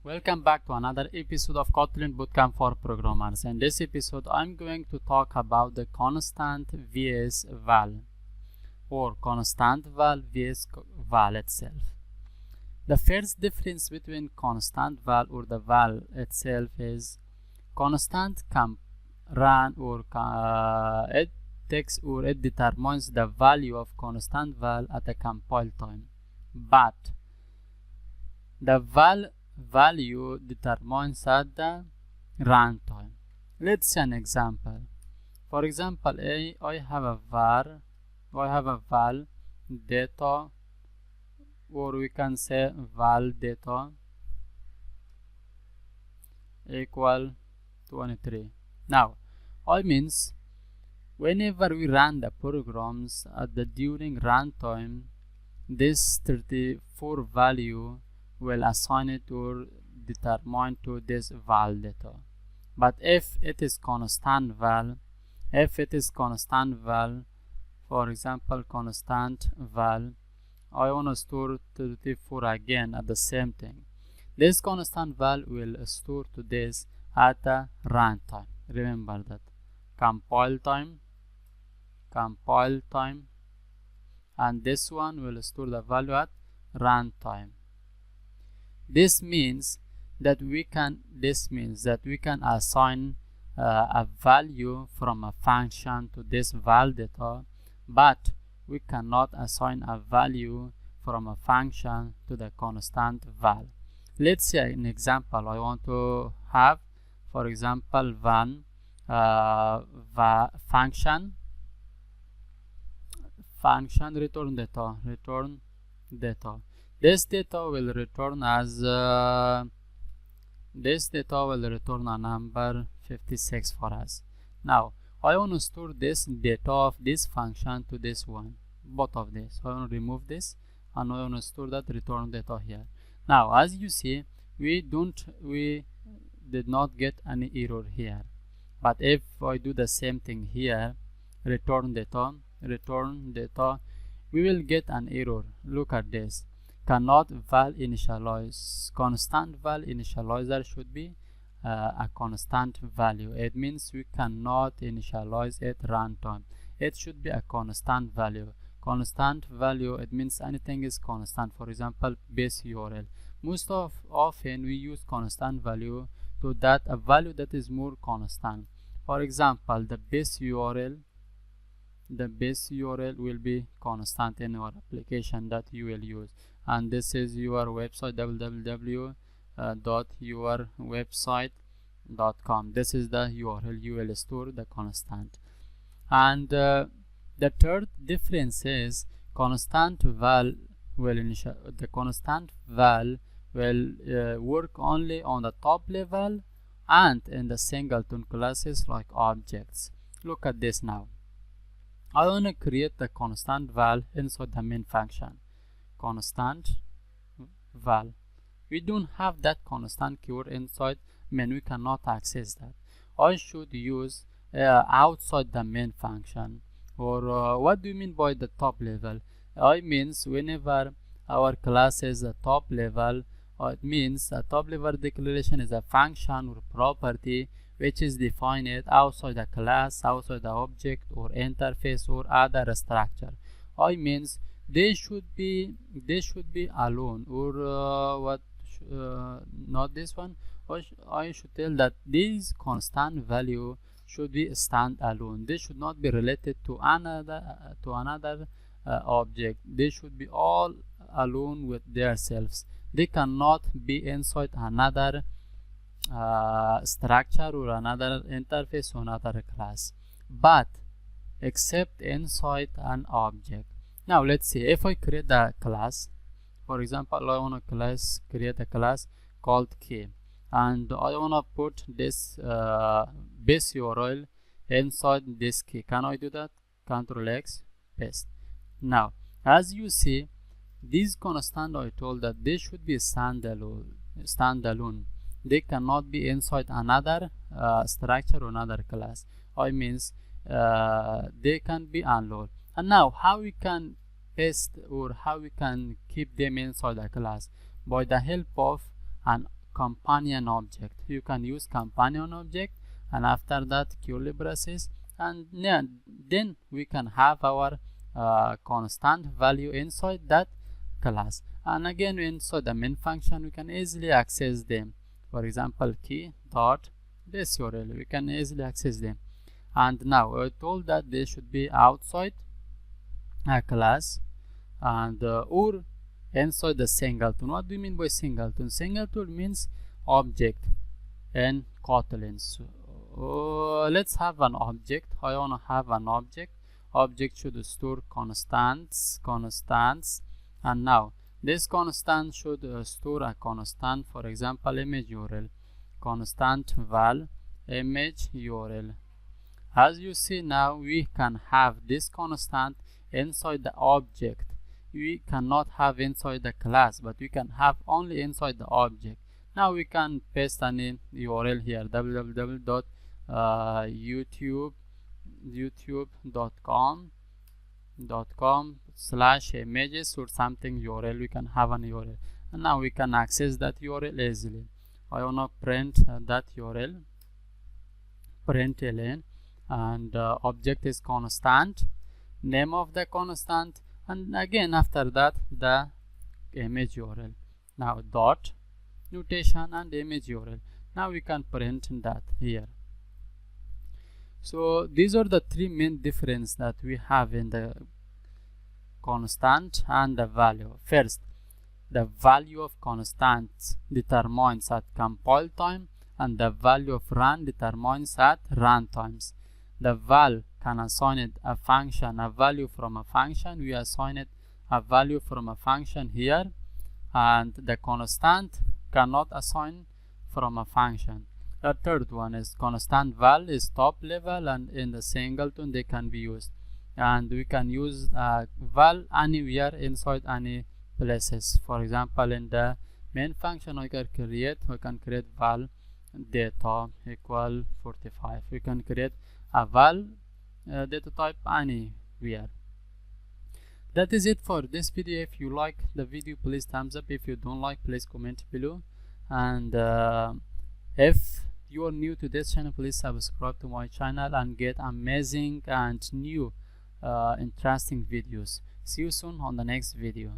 Welcome back to another episode of Kotlin Bootcamp for programmers. In this episode, I'm going to talk about the constant vs val, or constant val vs val itself. The first difference between constant val or the val itself is constant can run or it takes or it determines the value of constant val at a compile time, but the value determines at the runtime. Let's see an example. For example, I have a val data, or we can say val data equal 23. Now, I means whenever we run the programs at the during runtime, this 34 value will assign it or determine to this val data. But if it is constant val, for example constant val, I want to store 34 again at the same thing. This constant val will store to this at the runtime. Remember that compile time, and this one will store the value at runtime. This means that we can assign a value from a function to this val data, but we cannot assign a value from a function to the constant val. Let's see an example. I want to have, for example, function return data. This data will return as a number 56 for us. Now I want to store this data of this function to this one, both of this. I want to remove this and I want to store that return data here. Now as you see, we did not get any error here. But if I do the same thing here, return data, we will get an error. Look at this. Cannot val initialize. Constant val initializer should be a constant value. It means we cannot initialize at runtime. It should be a constant value. Constant value, it means anything is constant. For example, base URL. Most often we use constant value to that a value that is more constant. For example, the base URL will be constant in our application that you will use, and this is your website www.yourwebsite.com. this is the URL you will store the constant. And the third difference is constant val will work only on the top level and in the singleton classes like objects. Look at this now. I want to create the constant val inside the main function. Constant val. We don't have that constant keyword inside main. We cannot access that. I should use outside the main function. Or what do you mean by the top level? I means whenever our class is a top level, it means a top level declaration is a function or property which is defined outside the class, outside the object or interface or other structure. I means they should be alone, or not this one. I should tell that these constant value should be stand alone. They should not be related to another object. They should be all alone with themselves. They cannot be inside another structure or another interface or another class, but except inside an object. Now let's see, if I create a class, for example I want to create a class called key, and I want to put this base URL inside this key. Can I do that? Ctrl X, paste. Now as you see, these constant, I told that they should be standalone. They cannot be inside another structure or another class. I means they can be unloaded. And now how we can paste or how we can keep them inside a class? By the help of an companion object. You can use companion object, and after that curly braces, and then we can have our constant value inside that class. And again, inside the main function, we can easily access them. For example, key dot this URL, we can easily access them. And now we're told that they should be outside a class and or inside the singleton. What do you mean by singleton? Singleton means object in Kotlin. So let's have an object. I want to have an object. Object should store constants, and now this constant should store a constant. For example, image URL, constant val image URL. As you see now, we can have this constant inside the object. We cannot have inside the class, but we can have only inside the object. Now we can paste any URL here, youtube.com/images or something URL. We can have an URL, and now we can access that URL easily. I wanna print that URL, println, and object is constant, name of the constant, and again after that the image URL. Now dot notation and image URL. Now we can print that here. So these are the three main differences that we have in the constant and the value. First, the value of constants determines at compile time, and the value of run determines at run times. The val can assign it a function, a value from a function. We assign it a value from a function here, and the constant cannot assign from a function. The third one is constant val is top level, and in the singleton they can be used, and we can use val anywhere inside any places. For example, in the main function we can create val data equal 45. We can create a val data type anywhere. That is it for this video. If you like the video, please thumbs up. If you don't like, please comment below. And if you are new to this channel, please subscribe to my channel and get amazing and new interesting videos. See you soon on the next video.